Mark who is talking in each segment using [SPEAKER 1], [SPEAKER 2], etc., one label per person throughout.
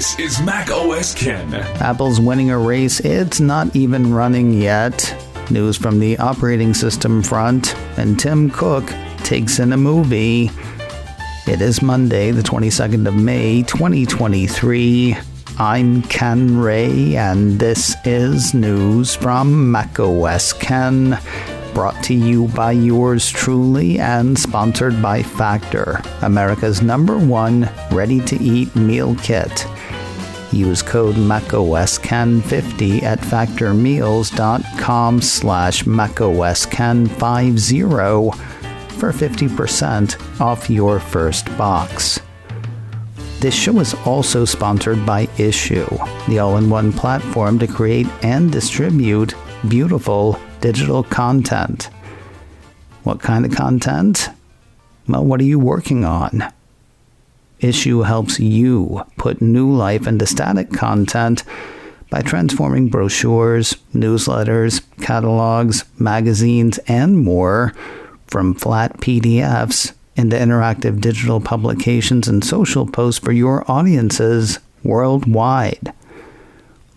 [SPEAKER 1] This is macOS Ken.
[SPEAKER 2] Apple's winning a race it's not even running yet. News from the operating system front, and Tim Cook takes in a movie. It is Monday, the 22nd of May, 2023. I'm Ken Ray, and this is news from macOS Ken, brought to you by yours truly and sponsored by Factor, America's #1 ready-to-eat meal kit. Use code macOSCAN50 at factormeals.com/macOSCAN50 for 50% off your first box. This show is also sponsored by Issue, the all-in-one platform to create and distribute beautiful digital content. What kind of content? Well, what are you working on? Issue helps you put new life into static content by transforming brochures, newsletters, catalogs, magazines, and more from flat PDFs into interactive digital publications and social posts for your audiences worldwide.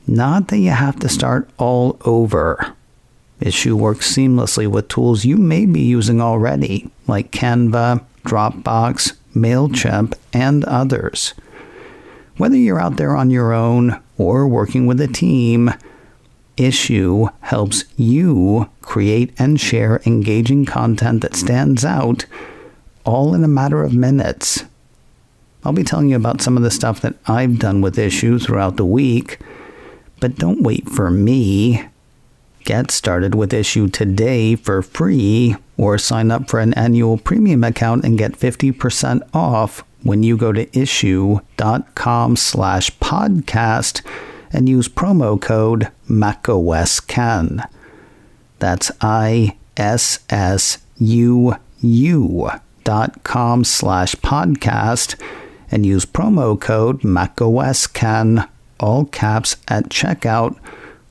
[SPEAKER 2] Not that you have to start all over. Issue works seamlessly with tools you may be using already, like Canva, Dropbox, MailChimp, and others. Whether you're out there on your own or working with a team, Issue helps you create and share engaging content that stands out, all in a matter of minutes. I'll be telling you about some of the stuff that I've done with Issue throughout the week, but don't wait for me. Get started with Issue today for free, or sign up for an annual premium account and get 50% off when you go to issue.com/podcast and use promo code macOSCAN. That's ISSUU.com/podcast and use promo code macOSCAN, all caps, at checkout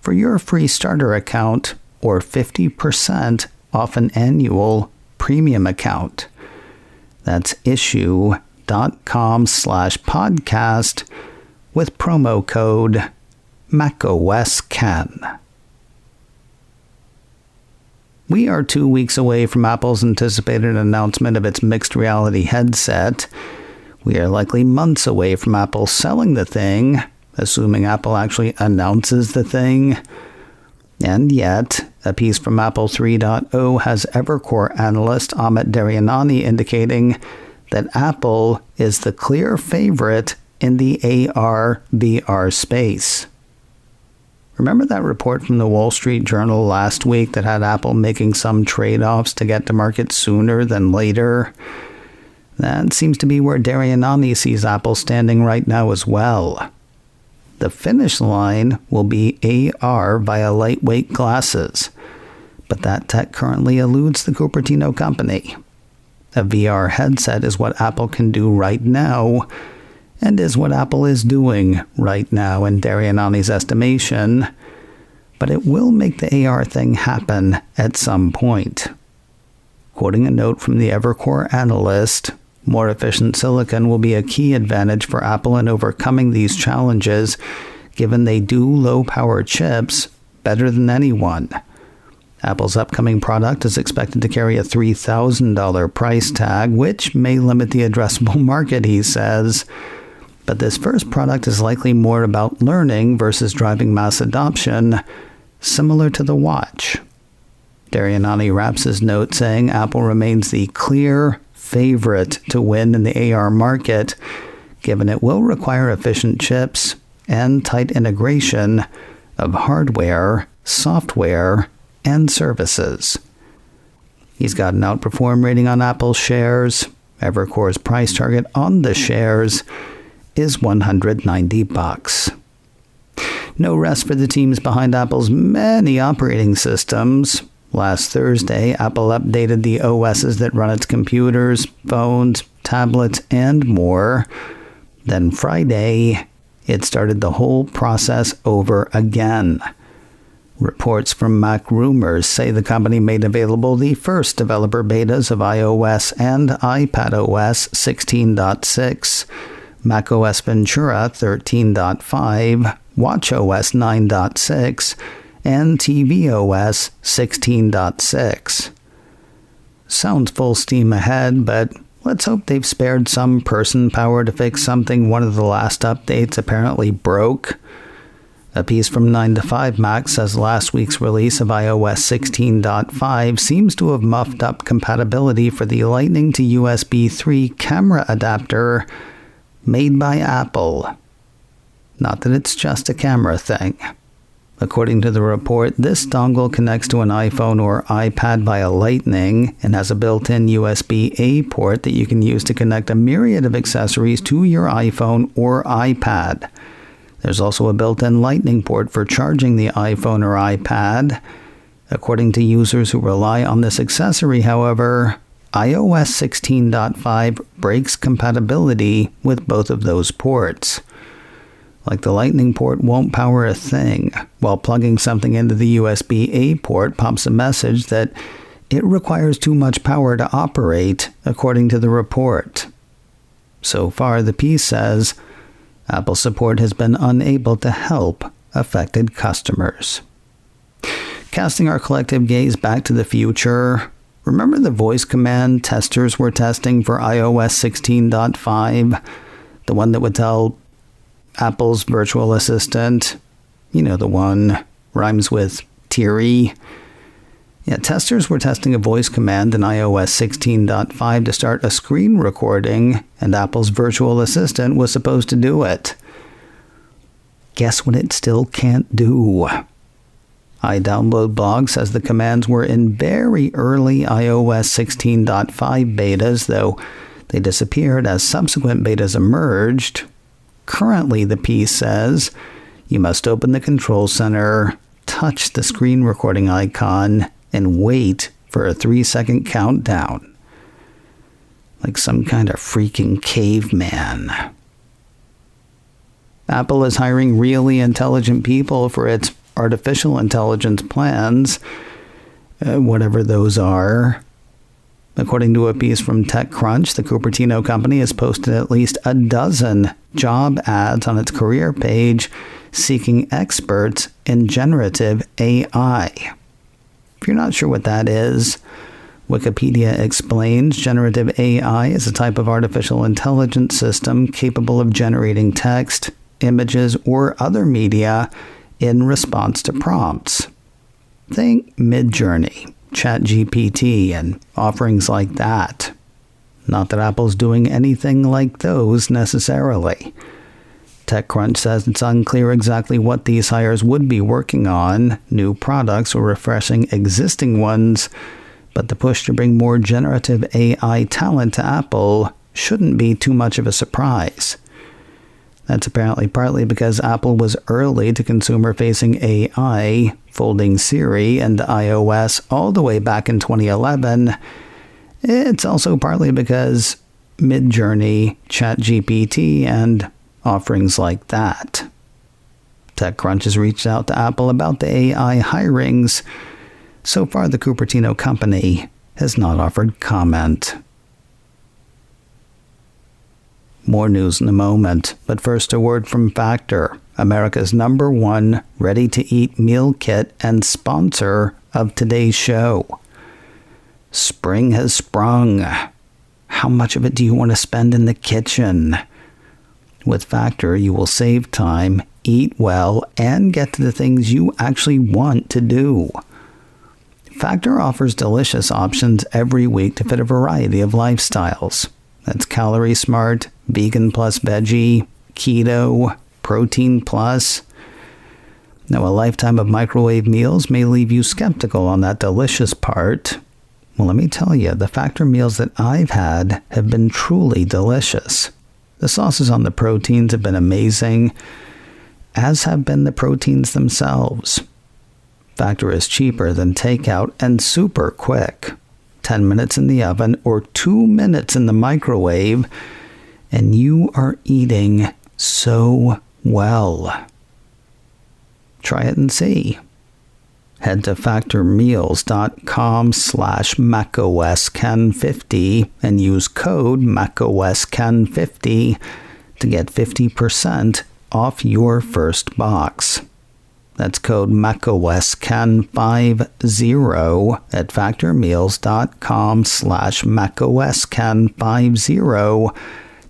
[SPEAKER 2] for your free starter account or 50% off an annual premium account. That's issue.com/podcast with promo code macOSCAN. We are 2 weeks away from Apple's anticipated announcement of its mixed reality headset. We are likely months away from Apple selling the thing, assuming Apple actually announces the thing. And yet, a piece from Apple 3.0 has Evercore analyst Amit Daryanani indicating that Apple is the clear favorite in the AR/VR space. Remember that report from the Wall Street Journal last week that had Apple making some trade-offs to get to market sooner than later? That seems to be where Daryanani sees Apple standing right now as well. The finish line will be AR via lightweight glasses, but that tech currently eludes the Cupertino company. A VR headset is what Apple can do right now, and is what Apple is doing right now in Daryanani's estimation, but it will make the AR thing happen at some point. Quoting a note from the Evercore analyst, more efficient silicon will be a key advantage for Apple in overcoming these challenges, given they do low-power chips better than anyone. Apple's upcoming product is expected to carry a $3,000 price tag, which may limit the addressable market, he says. But this first product is likely more about learning versus driving mass adoption, similar to the watch. Daryanani wraps his note saying Apple remains the clear favorite to win in the AR market, given it will require efficient chips and tight integration of hardware, software, and services. He's got an outperform rating on Apple's shares. Evercore's price target on the shares is $190. No rest for the teams behind Apple's many operating systems. Last Thursday, Apple updated the OSs that run its computers, phones, tablets, and more. Then Friday, it started the whole process over again. Reports from Mac Rumors say the company made available the first developer betas of iOS and iPadOS 16.6. macOS Ventura 13.5, watchOS 9.6, and tvOS 16.6. Sounds full steam ahead, but let's hope they've spared some person power to fix something one of the last updates apparently broke. A piece from 9to5Mac says last week's release of iOS 16.5 seems to have muffed up compatibility for the Lightning to USB 3 camera adapter made by Apple. Not that it's just a camera thing. According to the report, this dongle connects to an iPhone or iPad via Lightning and has a built-in USB-A port that you can use to connect a myriad of accessories to your iPhone or iPad. There's also a built-in Lightning port for charging the iPhone or iPad. According to users who rely on this accessory, however, iOS 16.5 breaks compatibility with both of those ports. Like the Lightning port won't power a thing, while plugging something into the USB-A port pops a message that it requires too much power to operate, according to the report. So far, the piece says, Apple support has been unable to help affected customers. Casting our collective gaze back to the future, remember the voice command testers were testing for iOS 16.5? The one that would tell Apple's virtual assistant, the one rhymes with Siri. Yeah, testers were testing a voice command in iOS 16.5 to start a screen recording, and Apple's virtual assistant was supposed to do it. Guess what it still can't do? iDownload says the commands were in very early iOS 16.5 betas, though they disappeared as subsequent betas emerged. Currently, the piece says, you must open the control center, touch the screen recording icon, and wait for a 3-second countdown. Like some kind of freaking caveman. Apple is hiring really intelligent people for its artificial intelligence plans, whatever those are. According to a piece from TechCrunch, the Cupertino company has posted at least a dozen job ads on its career page seeking experts in generative AI. If you're not sure what that is, Wikipedia explains generative AI is a type of artificial intelligence system capable of generating text, images, or other media in response to prompts. Think Midjourney, ChatGPT, and offerings like that. Not that Apple's doing anything like those necessarily. TechCrunch says it's unclear exactly what these hires would be working on, new products or refreshing existing ones, but the push to bring more generative AI talent to Apple shouldn't be too much of a surprise. That's apparently partly because Apple was early to consumer-facing AI, folding Siri and iOS all the way back in 2011. It's also partly because Midjourney, ChatGPT, and offerings like that. TechCrunch has reached out to Apple about the AI hirings. So far, the Cupertino company has not offered comment. More news in a moment, but first a word from Factor, America's #1 ready-to-eat meal kit and sponsor of today's show. Spring has sprung. How much of it do you want to spend in the kitchen? With Factor, you will save time, eat well, and get to the things you actually want to do. Factor offers delicious options every week to fit a variety of lifestyles. That's Calorie Smart, Vegan plus Veggie, Keto, Protein plus. Now, a lifetime of microwave meals may leave you skeptical on that delicious part. Well, let me tell you, the Factor meals that I've had have been truly delicious. The sauces on the proteins have been amazing, as have been the proteins themselves. Factor is cheaper than takeout and super quick. 10 minutes in the oven or 2 minutes in the microwave, and you are eating so well. Try it and see. Head to factormeals.com/macOSCan50 and use code macOSCan50 to get 50% off your first box. That's code macOSCAN50 at factormeals.com/macOSCAN50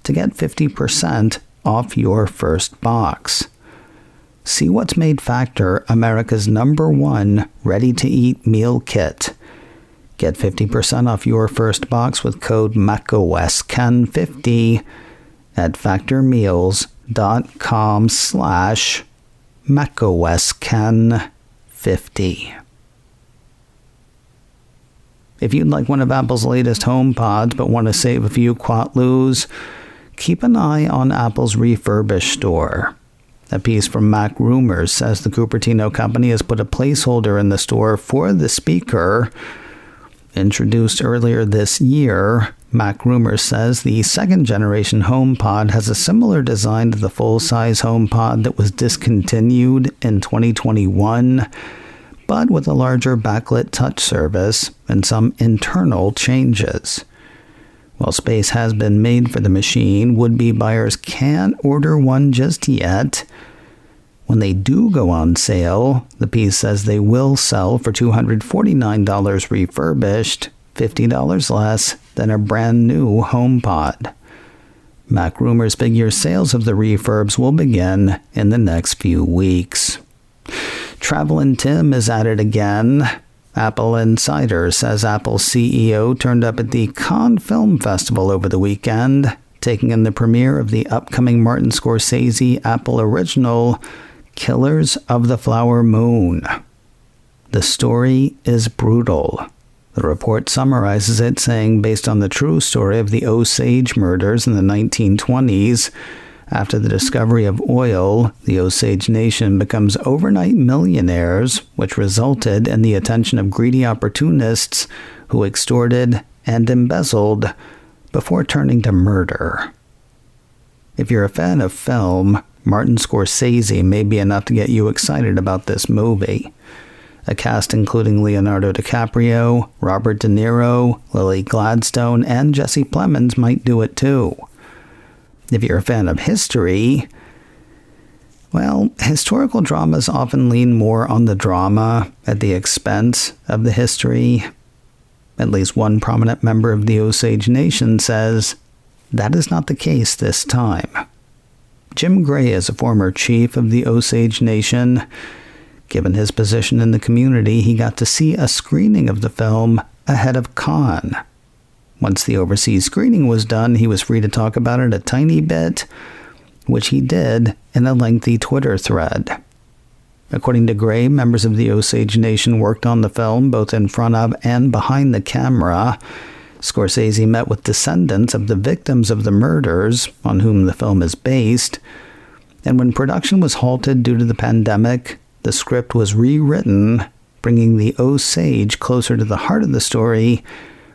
[SPEAKER 2] to get 50% off your first box. See what's made Factor America's #1 ready-to-eat meal kit. Get 50% off your first box with code macOSCAN50 at factormeals.com/macOSCAN50. If you'd like one of Apple's latest HomePods but want to save a few quatloos, keep an eye on Apple's Refurbished store. A piece from Mac Rumors says the Cupertino company has put a placeholder in the store for the speaker. Introduced earlier this year, Mac Rumors says the second-generation HomePod has a similar design to the full-size HomePod that was discontinued in 2021, but with a larger backlit touch service and some internal changes. While space has been made for the machine, would-be buyers can't order one just yet. When they do go on sale, the piece says they will sell for $249 refurbished, $50 less than a brand new HomePod. Mac Rumors figures sales of the refurbs will begin in the next few weeks. Travelin' Tim is at it again. Apple Insider says Apple's CEO turned up at the Cannes Film Festival over the weekend, taking in the premiere of the upcoming Martin Scorsese Apple original, Killers of the Flower Moon. The story is brutal. The report summarizes it, saying based on the true story of the Osage murders in the 1920s, after the discovery of oil, the Osage Nation becomes overnight millionaires, which resulted in the attention of greedy opportunists who extorted and embezzled before turning to murder. If you're a fan of film, Martin Scorsese may be enough to get you excited about this movie. A cast including Leonardo DiCaprio, Robert De Niro, Lily Gladstone, and Jesse Plemons might do it too. If you're a fan of history, well, historical dramas often lean more on the drama at the expense of the history. At least one prominent member of the Osage Nation says that is not the case this time. Jim Gray is a former chief of the Osage Nation. Given his position in the community, he got to see a screening of the film ahead of Cannes. Once the overseas screening was done, he was free to talk about it a tiny bit, which he did in a lengthy Twitter thread. According to Gray, members of the Osage Nation worked on the film both in front of and behind the camera. Scorsese met with descendants of the victims of the murders, on whom the film is based, and when production was halted due to the pandemic, the script was rewritten, bringing the Osage closer to the heart of the story,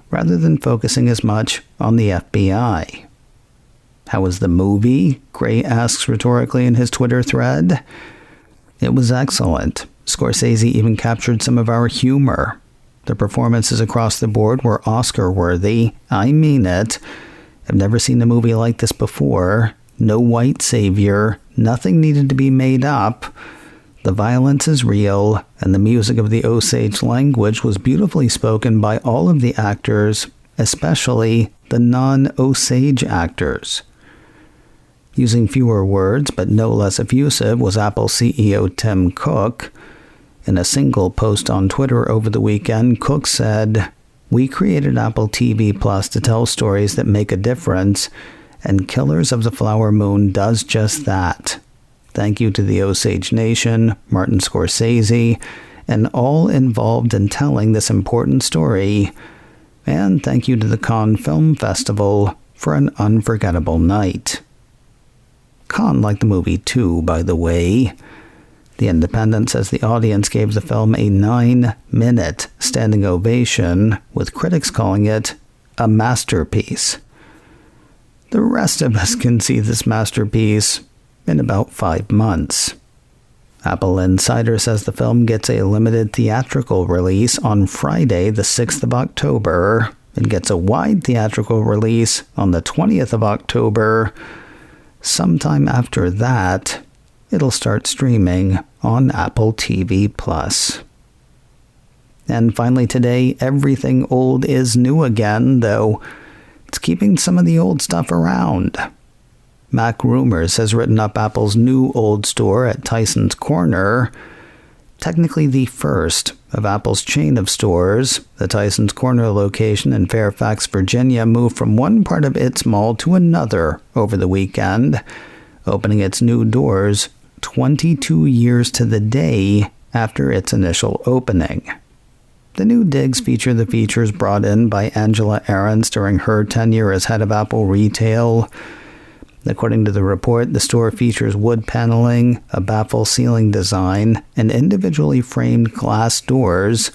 [SPEAKER 2] rather than focusing as much on the FBI. How was the movie? Gray asks rhetorically in his Twitter thread. It was excellent. Scorsese even captured some of our humor. The performances across the board were Oscar-worthy. I mean it. I've never seen a movie like this before. No white savior. Nothing needed to be made up. The violence is real, and the music of the Osage language was beautifully spoken by all of the actors, especially the non-Osage actors. Using fewer words, but no less effusive, was Apple CEO Tim Cook. In a single post on Twitter over the weekend, Cook said, "We created Apple TV Plus to tell stories that make a difference, and Killers of the Flower Moon does just that. Thank you to the Osage Nation, Martin Scorsese, and all involved in telling this important story. And thank you to the Cannes Film Festival for an unforgettable night." Cannes liked the movie too, by the way. The Independent says the audience gave the film a 9-minute standing ovation, with critics calling it a masterpiece. The rest of us can see this masterpiece in about 5 months. Apple Insider says the film gets a limited theatrical release on Friday, the 6th of October, and gets a wide theatrical release on the 20th of October. sometime after that, it'll start streaming on Apple TV+. And finally today, everything old is new again, though it's keeping some of the old stuff around. Mac Rumors has written up Apple's new old store at Tysons Corner, technically the first of Apple's chain of stores. The Tysons Corner location in Fairfax, Virginia moved from one part of its mall to another over the weekend, opening its new doors 22 years to the day after its initial opening. The new digs feature the features brought in by Angela Ahrendts during her tenure as head of Apple Retail. According to the report, the store features wood paneling, a baffle ceiling design, and individually framed glass doors.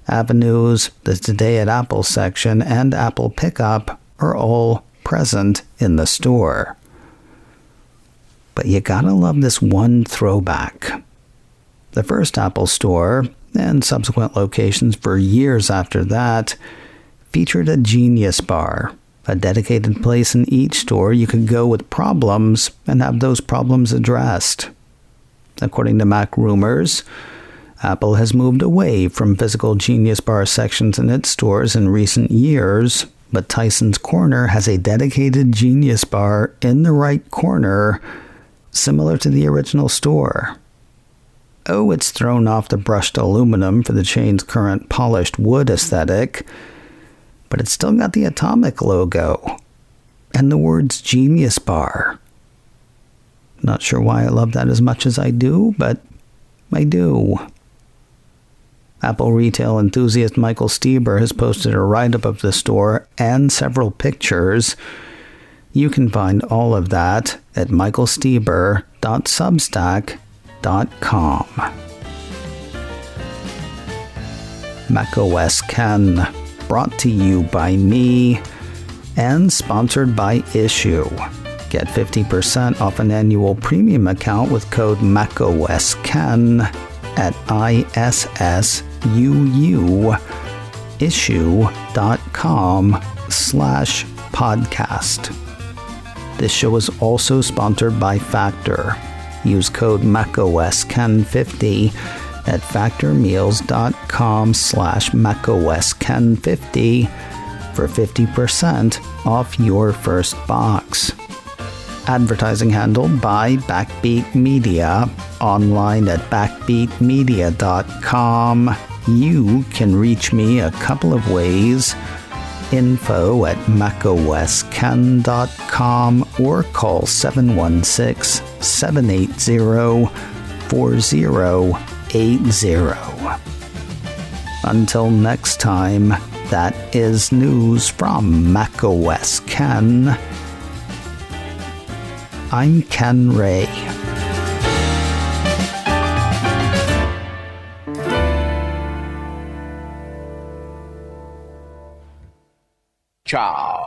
[SPEAKER 2] Avenues, the Today at Apple section, and Apple Pickup are all present in the store. But you gotta love this one throwback. The first Apple store, and subsequent locations for years after that, featured a Genius Bar, a dedicated place in each store you could go with problems and have those problems addressed. According to Mac Rumors, Apple has moved away from physical Genius Bar sections in its stores in recent years, but Tysons Corner has a dedicated Genius Bar in the right corner, similar to the original store. Oh, it's thrown off the brushed aluminum for the chain's current polished wood aesthetic, but it's still got the atomic logo and the words Genius Bar. Not sure why I love that as much as I do, but I do. Apple retail enthusiast Michael Stieber has posted a write-up of the store and several pictures. You can find all of that at michaelstieber.substack.com. macOS Ken, brought to you by me and sponsored by Issue. Get 50% off an annual premium account with code macOSKen at issue.com/podcast. This show is also sponsored by Factor. Use code macOSKen50 at factormeals.com/macOSKen50 for 50% off your first box. Advertising handled by Backbeat Media, online at backbeatmedia.com. You can reach me a couple of ways. Info at macosken.com or call 716-780-4080. Until next time, that is news from macOS Ken. I'm Ken Ray.
[SPEAKER 3] Ciao.